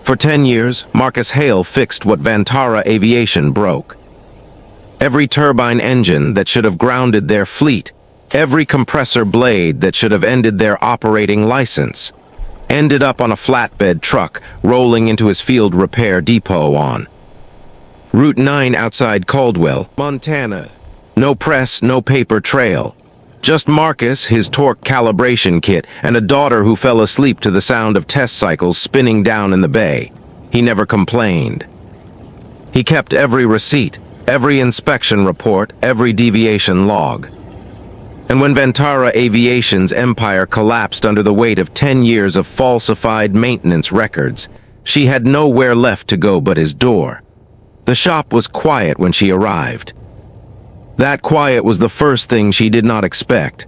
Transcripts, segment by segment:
For 10 years, Marcus Hale fixed what Vantara Aviation broke. Every turbine engine that should have grounded their fleet, every compressor blade that should have ended their operating license, ended up on a flatbed truck rolling into his field repair depot on Route 9 outside Caldwell, Montana. No press, no paper trail. Just Marcus, his torque calibration kit, and a daughter who fell asleep to the sound of test cycles spinning down in the bay. He never complained. He kept every receipt, every inspection report, every deviation log. And when Vantara Aviation's empire collapsed under the weight of 10 years of falsified maintenance records, she had nowhere left to go but his door. The shop was quiet when she arrived. That quiet was the first thing she did not expect.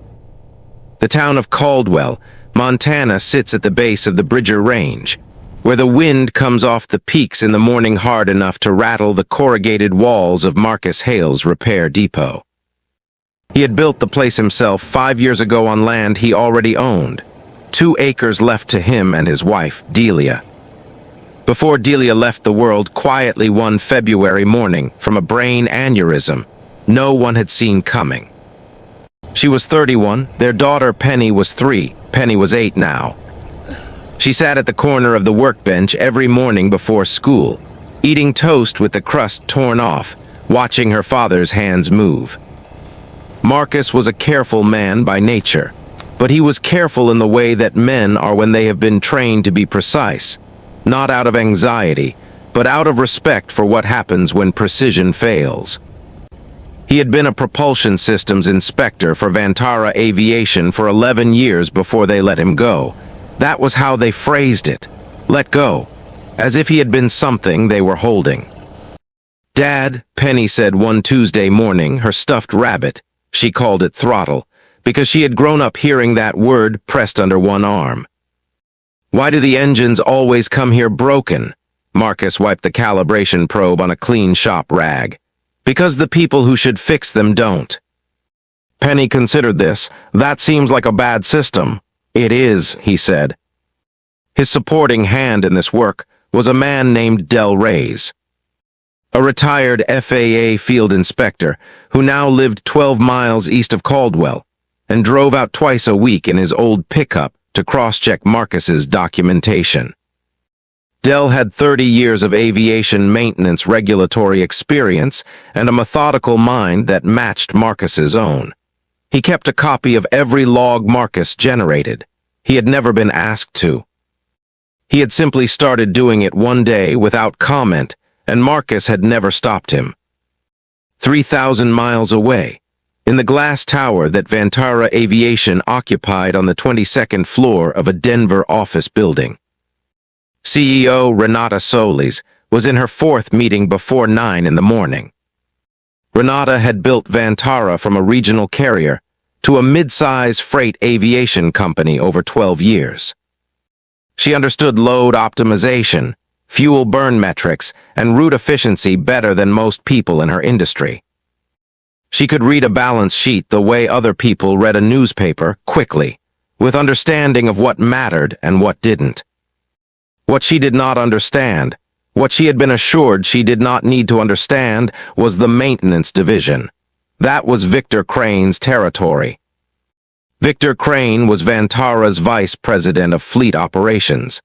The town of Caldwell, Montana, sits at the base of the Bridger Range, where the wind comes off the peaks in the morning hard enough to rattle the corrugated walls of Marcus Hale's repair depot. He had built the place himself 5 years ago on land he already owned, 2 acres left to him and his wife, Delia. Before Delia left the world quietly one February morning from a brain aneurysm no one had seen coming. She was 31, their daughter Penny was 3, Penny was 8 now. She sat at the corner of the workbench every morning before school, eating toast with the crust torn off, watching her father's hands move. Marcus was a careful man by nature, but he was careful in the way that men are when they have been trained to be precise, not out of anxiety, but out of respect for what happens when precision fails. He had been a propulsion systems inspector for Vantara Aviation for 11 years before they let him go. That was how they phrased it. Let go. As if he had been something they were holding. "Dad," Penny said one Tuesday morning, her stuffed rabbit, she called it Throttle, because she had grown up hearing that word pressed under one arm. "Why do the engines always come here broken?" Marcus wiped the calibration probe on a clean shop rag. "Because the people who should fix them don't." Penny considered this. "That seems like a bad system." "It is," he said. His supporting hand in this work was a man named Del Reyes, a retired FAA field inspector who now lived 12 miles east of Caldwell and drove out twice a week in his old pickup to cross-check Marcus's documentation. Del had 30 years of aviation maintenance regulatory experience and a methodical mind that matched Marcus's own. He kept a copy of every log Marcus generated. He had never been asked to. He had simply started doing it one day without comment, and Marcus had never stopped him. 3,000 miles away, in the glass tower that Vantara Aviation occupied on the 22nd floor of a Denver office building. CEO Renata Solís was in her 4th meeting before 9 in the morning. Renata had built Vantara from a regional carrier to a mid-size freight aviation company over 12 years. She understood load optimization, fuel burn metrics, and route efficiency better than most people in her industry. She could read a balance sheet the way other people read a newspaper, quickly, with understanding of what mattered and what didn't. What she did not understand, what she had been assured she did not need to understand, was the maintenance division. That was Victor Crane's territory. Victor Crane was Vantara's vice president of fleet operations,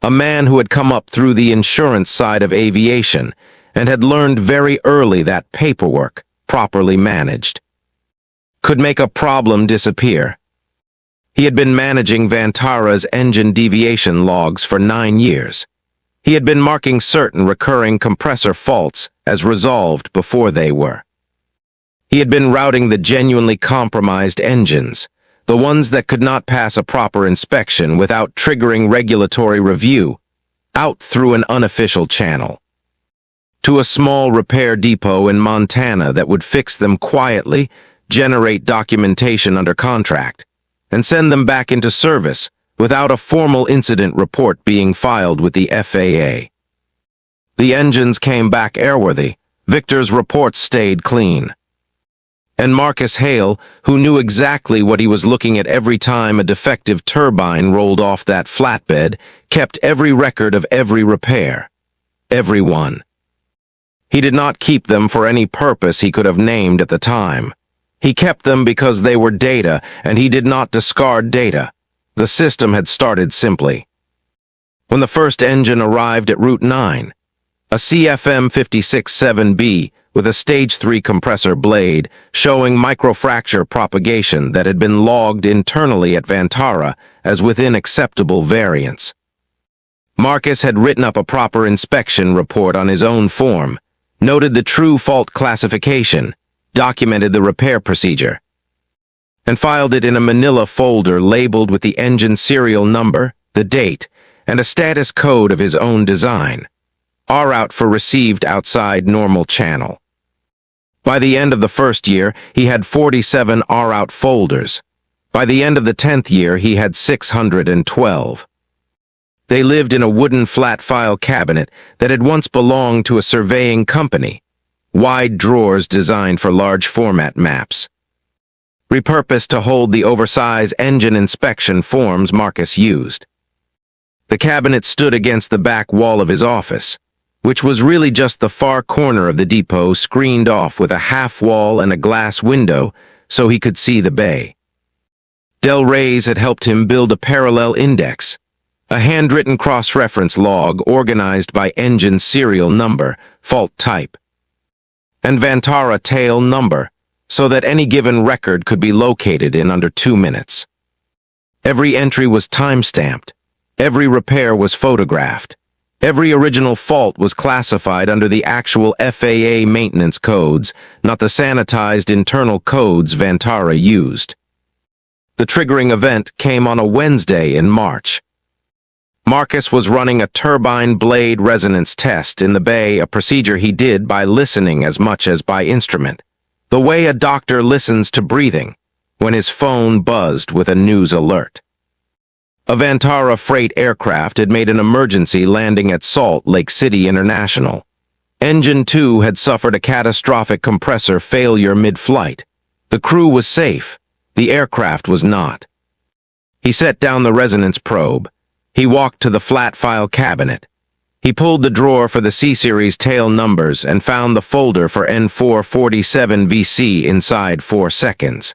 a man who had come up through the insurance side of aviation and had learned very early that paperwork, properly managed, could make a problem disappear. He had been managing Vantara's engine deviation logs for 9 years. He had been marking certain recurring compressor faults as resolved before they were. He had been routing the genuinely compromised engines, the ones that could not pass a proper inspection without triggering regulatory review, out through an unofficial channel, to a small repair depot in Montana that would fix them quietly, generate documentation under contract, and send them back into service without a formal incident report being filed with the FAA. The engines came back airworthy. Victor's reports stayed clean. And Marcus Hale, who knew exactly what he was looking at every time a defective turbine rolled off that flatbed, kept every record of every repair. Every one. He did not keep them for any purpose he could have named at the time. He kept them because they were data, and he did not discard data. The system had started simply. When the first engine arrived at Route 9, a CFM 56-7B with a Stage 3 compressor blade showing microfracture propagation that had been logged internally at Vantara as within acceptable variance. Marcus had written up a proper inspection report on his own form, noted the true fault classification, documented the repair procedure, and filed it in a manila folder labeled with the engine serial number, the date, and a status code of his own design. R-out for received outside normal channel. By the end of the first year, he had 47 R-out folders. By the end of the 10th year, he had 612. They lived in a wooden flat file cabinet that had once belonged to a surveying company. Wide drawers designed for large format maps. Repurposed to hold the oversized engine inspection forms Marcus used. The cabinet stood against the back wall of his office, which was really just the far corner of the depot screened off with a half wall and a glass window so he could see the bay. Del Reyes had helped him build a parallel index, a handwritten cross-reference log organized by engine serial number, fault type, and Vantara tail number, so that any given record could be located in under 2 minutes. Every entry was time-stamped. Every repair was photographed. Every original fault was classified under the actual FAA maintenance codes, not the sanitized internal codes Vantara used. The triggering event came on a Wednesday in March. Marcus was running a turbine blade resonance test in the bay, a procedure he did by listening as much as by instrument, the way a doctor listens to breathing, when his phone buzzed with a news alert. A Vantara freight aircraft had made an emergency landing at Salt Lake City International. Engine 2 had suffered a catastrophic compressor failure mid-flight. The crew was safe. The aircraft was not. He set down the resonance probe. He walked to the flat file cabinet. He pulled the drawer for the C-Series tail numbers and found the folder for N447VC inside 4 seconds.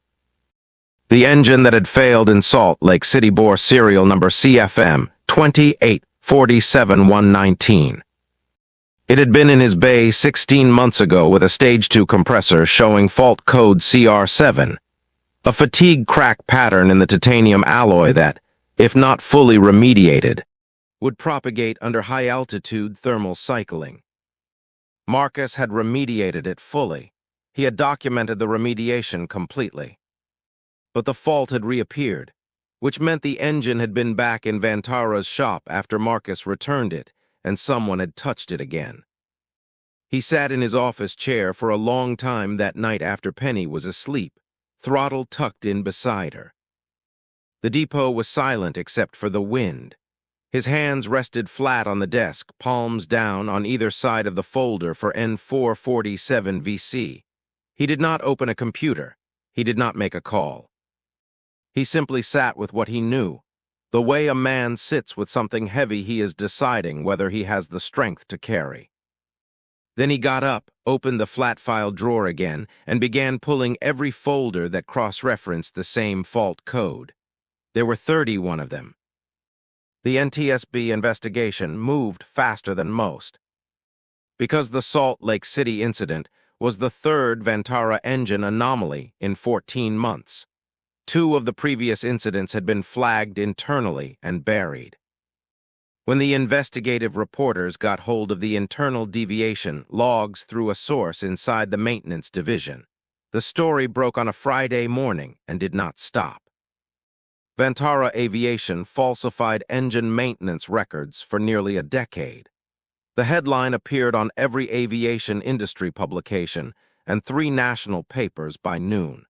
The engine that had failed in Salt Lake City bore serial number CFM 2847119. It had been in his bay 16 months ago with a Stage 2 compressor showing fault code CR7, a fatigue crack pattern in the titanium alloy that, if not fully remediated, would propagate under high-altitude thermal cycling. Marcus had remediated it fully. He had documented the remediation completely. But the fault had reappeared, which meant the engine had been back in Vantara's shop after Marcus returned it, and someone had touched it again. He sat in his office chair for a long time that night after Penny was asleep, throttle tucked in beside her. The depot was silent except for the wind. His hands rested flat on the desk, palms down on either side of the folder for N447VC. He did not open a computer. He did not make a call. He simply sat with what he knew, the way a man sits with something heavy he is deciding whether he has the strength to carry. Then he got up, opened the flat file drawer again, and began pulling every folder that cross-referenced the same fault code. There were 31 of them. The NTSB investigation moved faster than most. Because the Salt Lake City incident was the third Vantara engine anomaly in 14 months. 2 of the previous incidents had been flagged internally and buried. When the investigative reporters got hold of the internal deviation logs through a source inside the maintenance division, the story broke on a Friday morning and did not stop. Vantara Aviation falsified engine maintenance records for nearly a decade. The headline appeared on every aviation industry publication and 3 national papers by noon.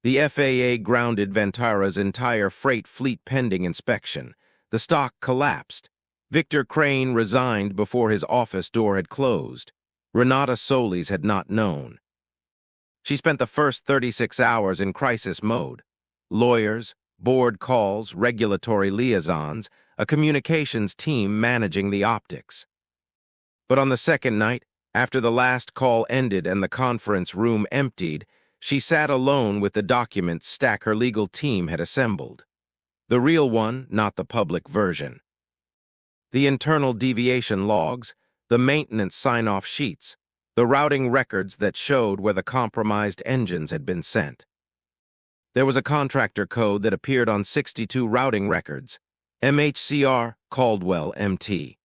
The FAA grounded Vantara's entire freight fleet pending inspection. The stock collapsed. Victor Crane resigned before his office door had closed. Renata Solís had not known. She spent the first 36 hours in crisis mode. Lawyers, board calls, regulatory liaisons, a communications team managing the optics. But on the second night, after the last call ended and the conference room emptied, she sat alone with the documents stack her legal team had assembled. The real one, not the public version. The internal deviation logs, the maintenance sign-off sheets, the routing records that showed where the compromised engines had been sent. There was a contractor code that appeared on 62 routing records, MHCR Caldwell MT.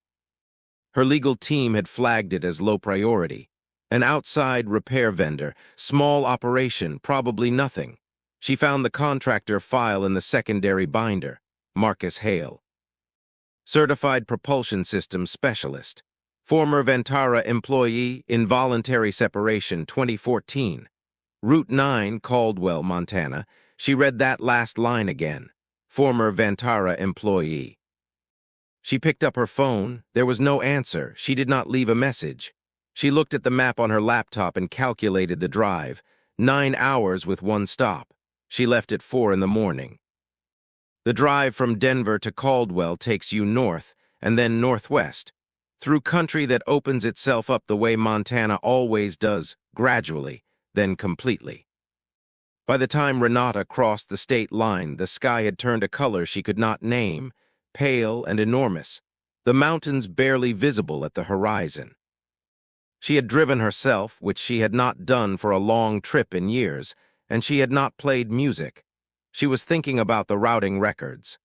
Her legal team had flagged it as low priority. An outside repair vendor, small operation, probably nothing. She found the contractor file in the secondary binder, Marcus Hale. Certified propulsion systems specialist. Former Vantara employee, involuntary separation, 2014. Route 9, Caldwell, Montana. She read that last line again. Former Vantara employee. She picked up her phone. There was no answer. She did not leave a message. She looked at the map on her laptop and calculated the drive. 9 hours with one stop. She left at 4 in the morning. The drive from Denver to Caldwell takes you north and then northwest, through country that opens itself up the way Montana always does, gradually, then completely. By the time Renata crossed the state line, the sky had turned a color she could not name, pale and enormous, the mountains barely visible at the horizon. She had driven herself, which she had not done for a long trip in years, and she had not played music. She was thinking about the routing records.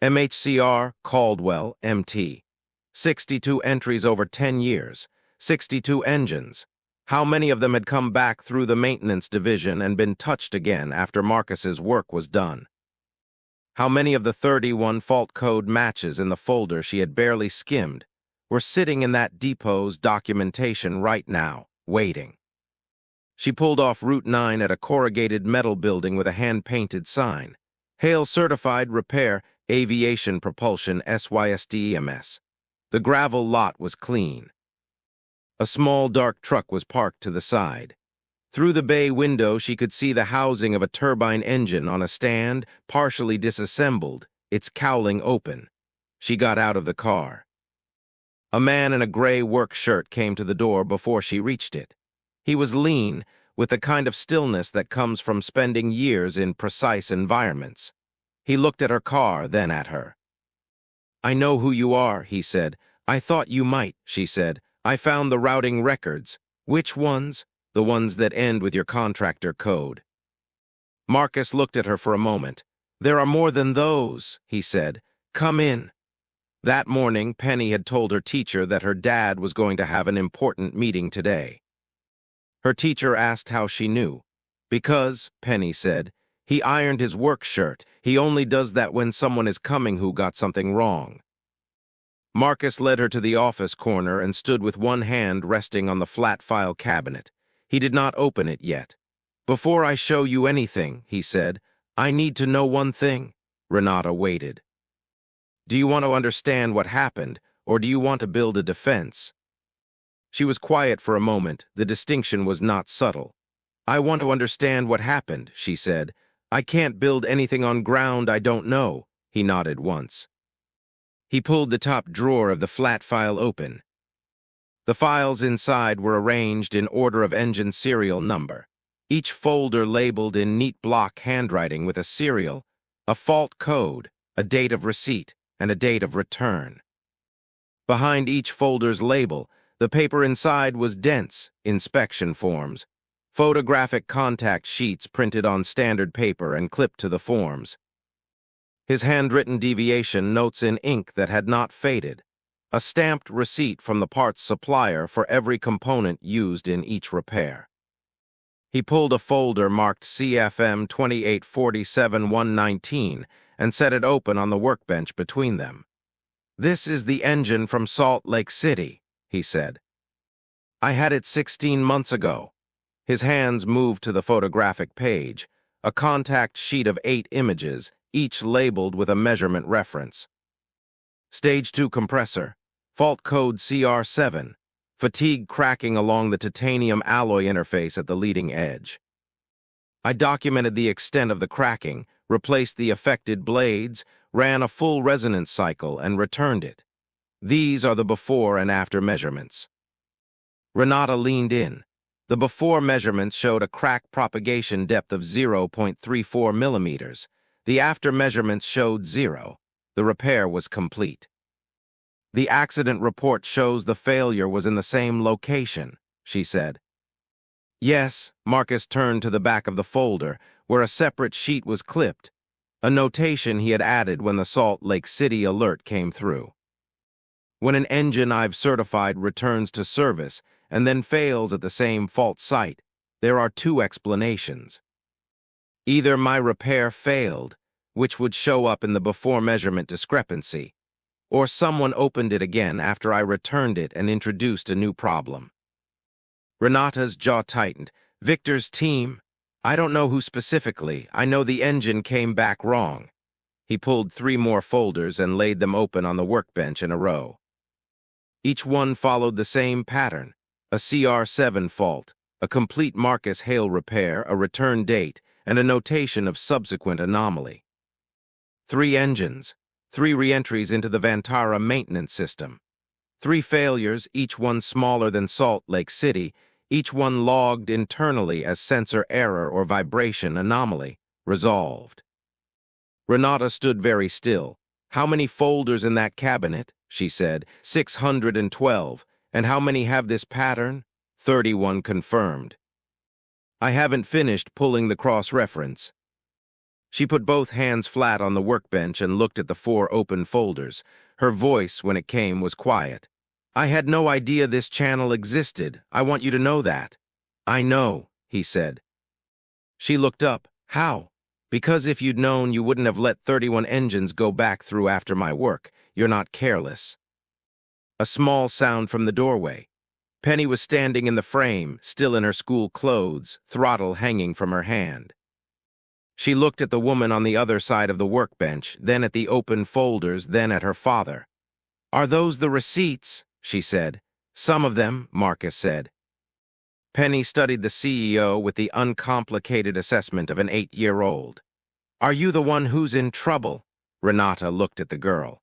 MHCR Caldwell MT. 62 entries over 10 years, 62 engines. How many of them had come back through the maintenance division and been touched again after Marcus's work was done? How many of the 31 fault code matches in the folder she had barely skimmed were sitting in that depot's documentation right now, waiting? She pulled off Route 9 at a corrugated metal building with a hand-painted sign. Hale Certified Repair Aviation Propulsion SYSDEMS. The gravel lot was clean. A small dark truck was parked to the side. Through the bay window she could see the housing of a turbine engine on a stand, partially disassembled, its cowling open. She got out of the car. A man in a gray work shirt came to the door before she reached it. He was lean, with the kind of stillness that comes from spending years in precise environments. He looked at her car, then at her. "I know who you are," he said. "I thought you might," she said. "I found the routing records." "Which ones?" "The ones that end with your contractor code." Marcus looked at her for a moment. "There are more than those," he said. "Come in." That morning, Penny had told her teacher that her dad was going to have an important meeting today. Her teacher asked how she knew. "Because," Penny said, "he ironed his work shirt. He only does that when someone is coming who got something wrong." Marcus led her to the office corner and stood with one hand resting on the flat file cabinet. He did not open it yet. "Before I show you anything," he said, "I need to know one thing." Renata waited. "Do you want to understand what happened, or do you want to build a defense?" She was quiet for a moment. The distinction was not subtle. "I want to understand what happened," she said. "I can't build anything on ground I don't know." He nodded once. He pulled the top drawer of the flat file open. The files inside were arranged in order of engine serial number, each folder labeled in neat block handwriting with a serial, a fault code, a date of receipt, and a date of return. Behind each folder's label, the paper inside was dense, inspection forms, photographic contact sheets printed on standard paper and clipped to the forms. His handwritten deviation notes in ink that had not faded, a stamped receipt from the parts supplier for every component used in each repair. He pulled a folder marked CFM 2847-119 and set it open on the workbench between them. "This is the engine from Salt Lake City," he said. "I had it 16 months ago." His hands moved to the photographic page, a contact sheet of 8 images, each labeled with a measurement reference. Stage 2 compressor, fault code CR7, fatigue cracking along the titanium alloy interface at the leading edge. I documented the extent of the cracking, replaced the affected blades, ran a full resonance cycle, and returned it. These are the before and after measurements. Renata leaned in. The before measurements showed a crack propagation depth of 0.34 millimeters. The after measurements showed 0. The repair was complete. The accident report shows the failure was in the same location, she said. Yes, Marcus turned to the back of the folder, where a separate sheet was clipped, a notation he had added when the Salt Lake City alert came through. When an engine I've certified returns to service and then fails at the same fault site, there are two explanations. Either my repair failed, which would show up in the before measurement discrepancy, or someone opened it again after I returned it and introduced a new problem. Renata's jaw tightened. Victor's team? I don't know who specifically. I know the engine came back wrong. He pulled 3 more folders and laid them open on the workbench in a row. Each one followed the same pattern: a CR7 fault, a complete Marcus Hale repair, a return date, and a notation of subsequent anomaly. 3 engines, 3 reentries into the Vantara maintenance system. 3 failures, each one smaller than Salt Lake City, each one logged internally as sensor error or vibration anomaly. Resolved. Renata stood very still. How many folders in that cabinet? She said. 612. And how many have this pattern? 31 confirmed. I haven't finished pulling the cross-reference. She put both hands flat on the workbench and looked at the 4 open folders. Her voice, when it came, was quiet. I had no idea this channel existed. I want you to know that. I know, he said. She looked up. How? Because if you'd known, you wouldn't have let 31 engines go back through after my work. You're not careless. A small sound from the doorway. Penny was standing in the frame, still in her school clothes, throttle hanging from her hand. She looked at the woman on the other side of the workbench, then at the open folders, then at her father. Are those the receipts? She said. Some of them, Marcus said. Penny studied the CEO with the uncomplicated assessment of an 8-year-old. Are you the one who's in trouble? Renata looked at the girl.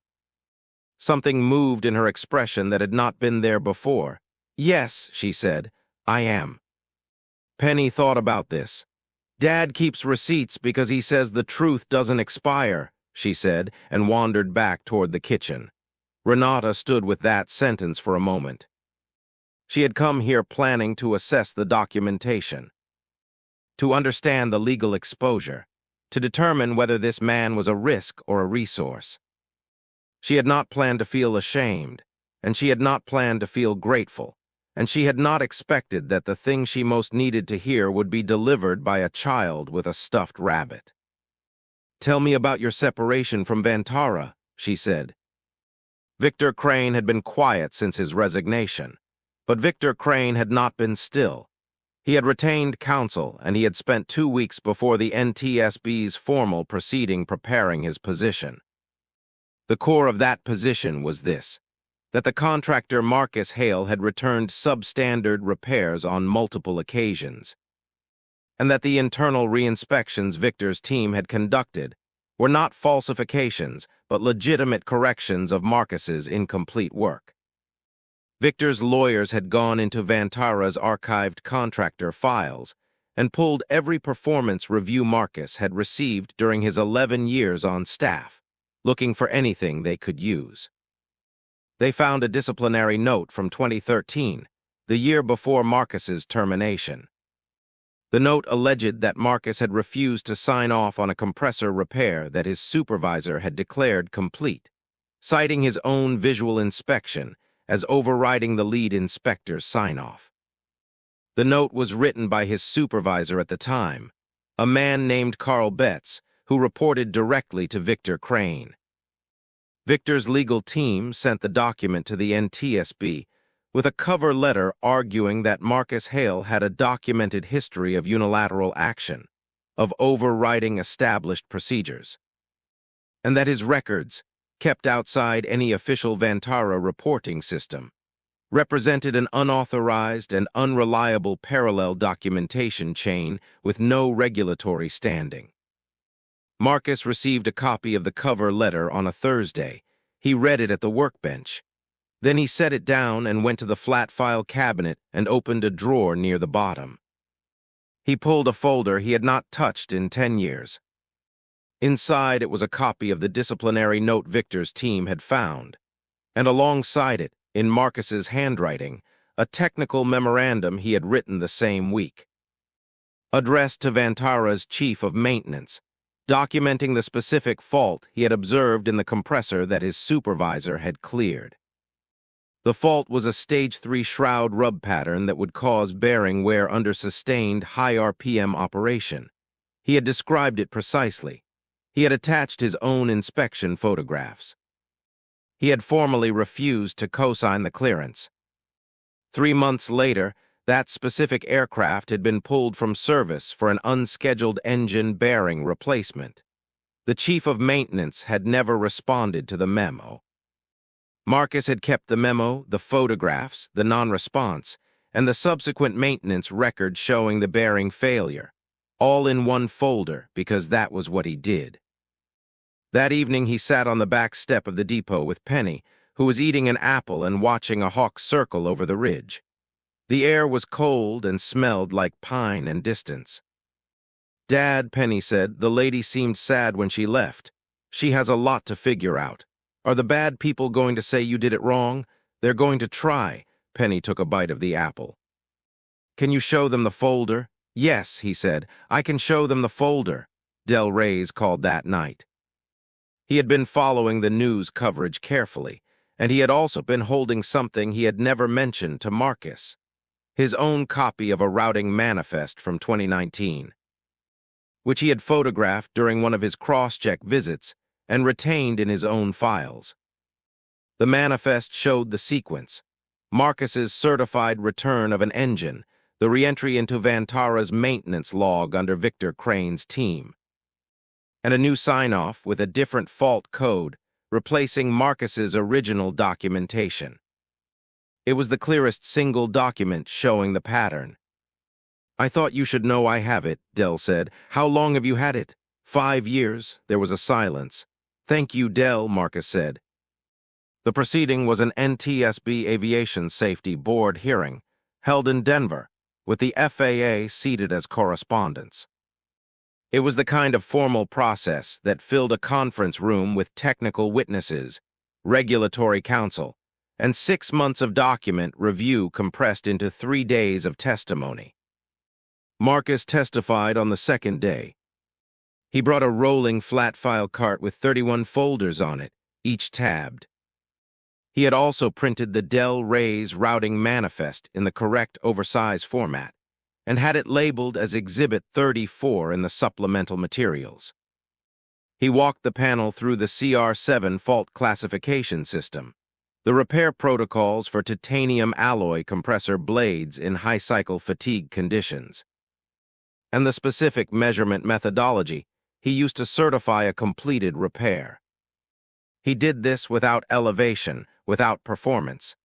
Something moved in her expression that had not been there before. Yes, she said, I am. Penny thought about this. Dad keeps receipts because he says the truth doesn't expire, she said, and wandered back toward the kitchen. Renata stood with that sentence for a moment. She had come here planning to assess the documentation, to understand the legal exposure, to determine whether this man was a risk or a resource. She had not planned to feel ashamed, and she had not planned to feel grateful, and she had not expected that the thing she most needed to hear would be delivered by a child with a stuffed rabbit. Tell me about your separation from Vantara, she said. Victor Crane had been quiet since his resignation, but Victor Crane had not been still. He had retained counsel, and he had spent 2 weeks before the NTSB's formal proceeding preparing his position. The core of that position was this: that the contractor Marcus Hale had returned substandard repairs on multiple occasions, and that the internal re-inspections Victor's team had conducted were not falsifications, but legitimate corrections of Marcus's incomplete work. Victor's lawyers had gone into Vantara's archived contractor files and pulled every performance review Marcus had received during his 11 years on staff, looking for anything they could use. They found a disciplinary note from 2013, the year before Marcus's termination. The note alleged that Marcus had refused to sign off on a compressor repair that his supervisor had declared complete, citing his own visual inspection as overriding the lead inspector's sign-off. The note was written by his supervisor at the time, a man named Carl Betts, who reported directly to Victor Crane. Victor's legal team sent the document to the NTSB with a cover letter arguing that Marcus Hale had a documented history of unilateral action, of overriding established procedures, and that his records, kept outside any official Vantara reporting system, represented an unauthorized and unreliable parallel documentation chain with no regulatory standing. Marcus received a copy of the cover letter on a Thursday. He read it at the workbench. Then he set it down and went to the flat file cabinet and opened a drawer near the bottom. He pulled a folder he had not touched in 10 years. Inside it was a copy of the disciplinary note Victor's team had found, and alongside it, in Marcus's handwriting, a technical memorandum he had written the same week. Addressed to Vantara's chief of maintenance, documenting the specific fault he had observed in the compressor that his supervisor had cleared. The fault was a Stage 3 shroud rub pattern that would cause bearing wear under sustained high RPM operation. He had described it precisely. He had attached his own inspection photographs. He had formally refused to co-sign the clearance. 3 months later, that specific aircraft had been pulled from service for an unscheduled engine bearing replacement. The chief of maintenance had never responded to the memo. Marcus had kept the memo, the photographs, the non-response, and the subsequent maintenance record showing the bearing failure, all in one folder because that was what he did. That evening he sat on the back step of the depot with Penny, who was eating an apple and watching a hawk circle over the ridge. The air was cold and smelled like pine and distance. "Dad," Penny said, "the lady seemed sad when she left. She has a lot to figure out. Are the bad people going to say you did it wrong? They're going to try." Penny took a bite of the apple. "Can you show them the folder?" "Yes," he said, "I can show them the folder." Del Reyes called that night. He had been following the news coverage carefully, and he had also been holding something he had never mentioned to Marcus: his own copy of a routing manifest from 2019, which he had photographed during one of his cross-check visits and retained in his own files. The manifest showed the sequence: Marcus's certified return of an engine, the reentry into Vantara's maintenance log under Victor Crane's team, and a new sign-off with a different fault code, replacing Marcus's original documentation. It was the clearest single document showing the pattern. "I thought you should know I have it," Del said. "How long have you had it?" 5 years. There was a silence. "Thank you, Del," Marcus said. The proceeding was an NTSB Aviation Safety Board hearing, held in Denver, with the FAA seated as correspondents. It was the kind of formal process that filled a conference room with technical witnesses, regulatory counsel, and 6 months of document review compressed into 3 days of testimony. Marcus testified on the second day. He brought a rolling flat file cart with 31 folders on it, each tabbed. He had also printed the Del Reyes routing manifest in the correct oversized format, and had it labeled as Exhibit 34 in the supplemental materials. He walked the panel through the CR7 fault classification system, the repair protocols for titanium alloy compressor blades in high-cycle fatigue conditions, and the specific measurement methodology he used to certify a completed repair. He did this without elevation, without performance.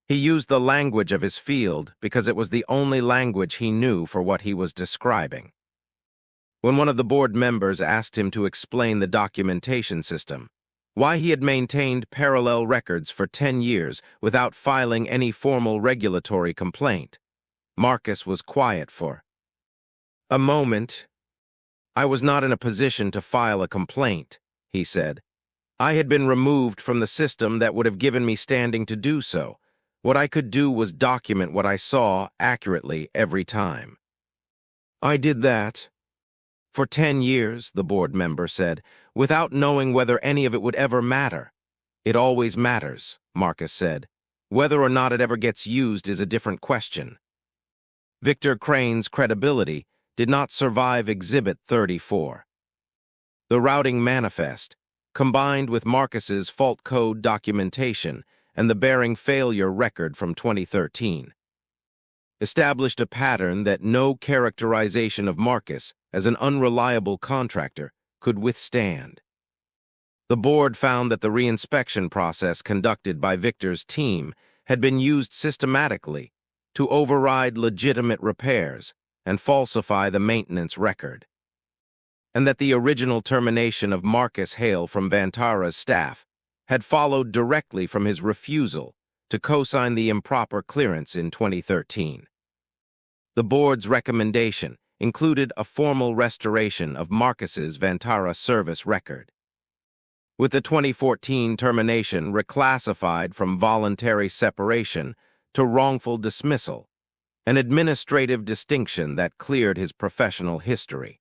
He used the language of his field because it was the only language he knew for what he was describing. When one of the board members asked him to explain the documentation system, why he had maintained parallel records for 10 years without filing any formal regulatory complaint, Marcus was quiet for a moment. "I was not in a position to file a complaint," he said. "I had been removed from the system that would have given me standing to do so. What I could do was document what I saw accurately every time. I did that for 10 years, the board member said, without knowing whether any of it would ever matter." "It always matters," Marcus said. "Whether or not it ever gets used is a different question." Victor Crane's credibility did not survive Exhibit 34. The routing manifest, combined with Marcus's fault code documentation and the bearing failure record from 2013, established a pattern that no characterization of Marcus as an unreliable contractor could withstand. The board found that the reinspection process conducted by Victor's team had been used systematically to override legitimate repairs and falsify the maintenance record, and that the original termination of Marcus Hale from Vantara's staff had followed directly from his refusal to co-sign the improper clearance in 2013. The board's recommendation included a formal restoration of Marcus's Vantara service record, with the 2014 termination reclassified from voluntary separation to wrongful dismissal, an administrative distinction that cleared his professional history.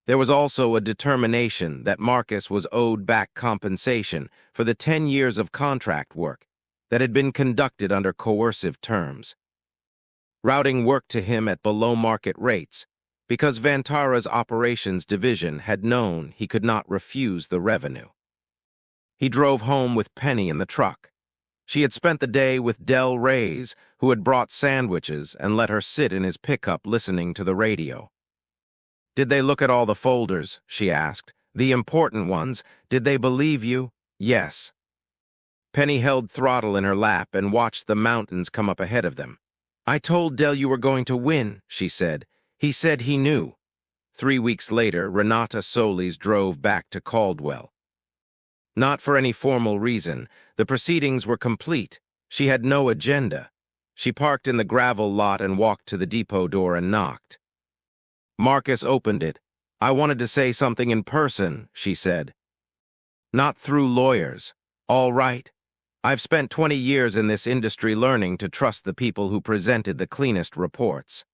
There was also a determination that Marcus was owed back compensation for the 10 years of contract work that had been conducted under coercive terms, routing work to him at below-market rates because Vantara's operations division had known he could not refuse the revenue. He drove home with Penny in the truck. She had spent the day with Del Reyes, who had brought sandwiches and let her sit in his pickup listening to the radio. "Did they look at all the folders?" she asked. "The important ones. Did they believe you?" "Yes." Penny held throttle in her lap and watched the mountains come up ahead of them. "I told Del you were going to win," she said. "He said he knew." 3 weeks later, Renata Solís drove back to Caldwell. Not for any formal reason. The proceedings were complete. She had no agenda. She parked in the gravel lot and walked to the depot door and knocked. Marcus opened it. "I wanted to say something in person," she said. "Not through lawyers. All right. I've spent 20 years in this industry learning to trust the people who presented the cleanest reports.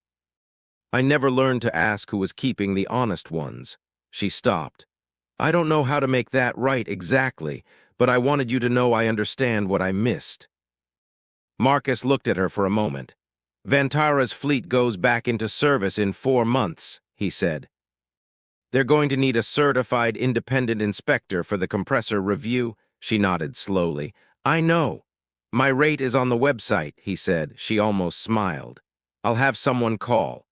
I never learned to ask who was keeping the honest ones." She stopped. "I don't know how to make that right exactly, but I wanted you to know I understand what I missed." Marcus looked at her for a moment. "Vantara's fleet goes back into service in 4 months, he said. "They're going to need a certified independent inspector for the compressor review." She nodded slowly. "I know. My rate is on the website," he said. She almost smiled. "I'll have someone call."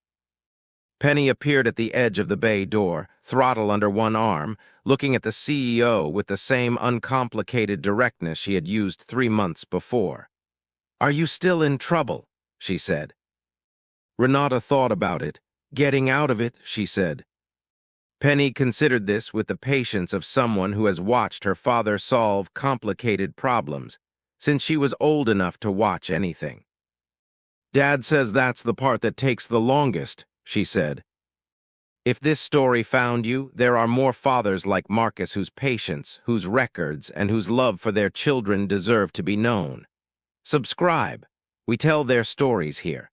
Penny appeared at the edge of the bay door, throttle under one arm, looking at the CEO with the same uncomplicated directness she had used 3 months before. "Are you still in trouble?" she said. Renata thought about it. "Getting out of it," she said. Penny considered this with the patience of someone who has watched her father solve complicated problems since she was old enough to watch anything. "Dad says that's the part that takes the longest," she said. "If this story found you, there are more fathers like Marcus whose patience, whose records, and whose love for their children deserve to be known. Subscribe. We tell their stories here."